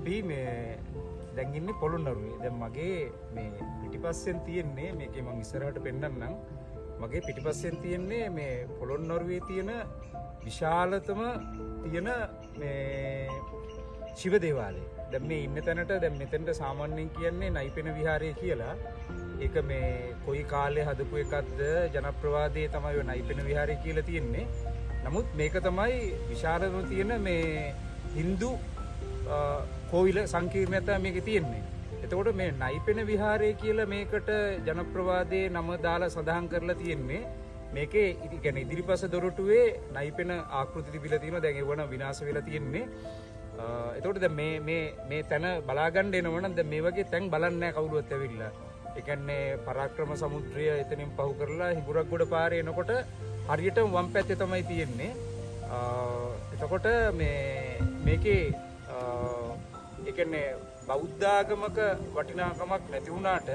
අපි මේ දැන් ඉන්නේ පොළොන්නරුවේ. දැන් මගේ මේ පිටිපස්සෙන් තියෙන්නේ මේකේ මම ඉස්සරහට පෙන්නන්නම්. මගේ පිටිපස්සෙන් තියෙන්නේ මේ පොළොන්නරුවේ තියෙන විශාලතම තියෙන මේ ශිව දේවාලය. දැන් මේ ඉන්න තැනට දැන් මෙතනට සාමාන්‍යයෙන් කියන්නේ නයිපෙන විහාරය කියලා. ඒක මේ කොයි කාලේ හදපු එකක්ද ජනප්‍රවාදයේ තමයි ඔය නයිපෙන විහාරය කියලා තියෙන්නේ. නමුත් මේක තමයි විශාලම තියෙන මේ හින්දු කෝවිල සංකීර්ණයක් තමයි මේකේ තියෙන්නේ. එතකොට මේ නයිපෙන විහාරය කියලා මේකට ජනප්‍රවාදයේ නම දාලා සඳහන් කරලා තියෙන්නේ. මේකේ කියන්නේ ඉදිරිපස දොරටුවේ නයිපෙන ආකෘති තිබිලා තියෙනවා. දැන් ඒව නම් විනාශ වෙලා තියෙන්නේ. එතකොට දැන් මේ තැන බලා ගන්න එනවනම් දැන් මේ වගේ තැන් බලන්නේ නැහැ කවුරුවත් ඇවිල්ලා. ඒ කියන්නේ පරාක්‍රම සමුද්‍රය එතනින් පහු කරලා හිඟුරක්ගොඩ පාරේ එනකොට හරියට වම් පැත්තේ තමයි තියෙන්නේ. එතකොට මේකේ ඒ කියන්නේ බෞද්ධ ආගමක වටිනාකමක් නැති වුණාට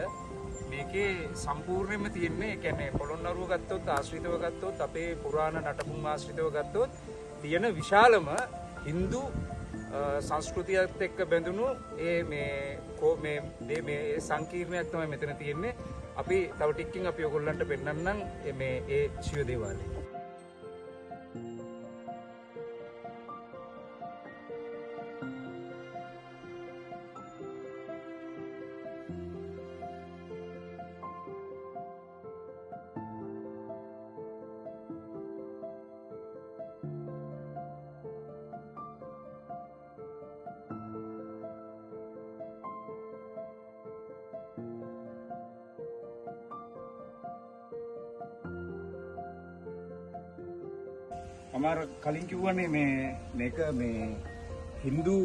මේකේ සම්පූර්ණයෙන්ම තියෙන්නේ ඒ කියන්නේ පොළොන්නරුව ගත්තොත් ආශ්‍රිතව ගත්තොත් අපේ පුරාණ නටබුන් ආශ්‍රිතව ගත්තොත් තියෙන විශාලම Hindu සංස්කෘතියත් එක්ක බැඳුණු මේ සංකීර්ණයක් තමයි මෙතන තියෙන්නේ. අපි තව ටිකකින් අපි ඔයගොල්ලන්ට පෙන්නන්නම් මේ ශිව දේවාලය. අමාර කලින් කිව්වනේ මේක මේ Hindu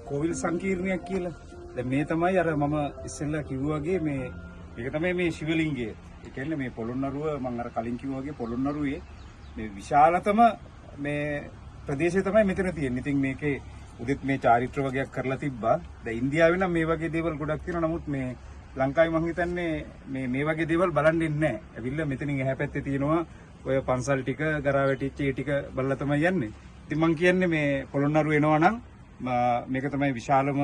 කෝවිල් සංකීර්ණයක් කියලා. දැන් මේ තමයි අර මම ඉස්සෙල්ලා කිව්වා වගේ මේක තමයි මේ ශිවලිංගය. ඒ කියන්නේ මේ පොළොන්නරුව මම අර කලින් කිව්වා වගේ පොළොන්නරුවේ මේ විශාලතම මේ ප්‍රදේශය තමයි මෙතන තියෙන්නේ. ඉතින් මේකේ උදෙත් මේ චාරිත්‍ර වගේක් කරලා තිබ්බා. දැන් ඉන්දියාවේ නම් මේ වගේ දේවල් ගොඩක් තියෙනවා. නමුත් මේ ලංකාවේ මම හිතන්නේ මේ වගේ දේවල් බලන්න ඉන්නේ නැහැ. ඇවිල්ලා මෙතනින් එහා පැත්තේ තියෙනවා ඔය පන්සල් ටික ගරා වැටිච්ච ඒ ටික බලලා තමයි යන්නේ. ඉතින් මම කියන්නේ මේ පොළොන්නරුව එනවා නම් මේක තමයි විශාලම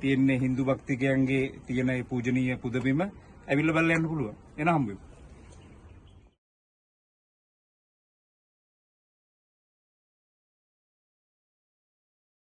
තියෙන්නේ Hindu භක්තිකයන්ගේ තියෙන ඒ පූජනීය පුදබිම. ඇවිල්ලා බලලා යන්න පුළුවන්. එන හම්බෙමු.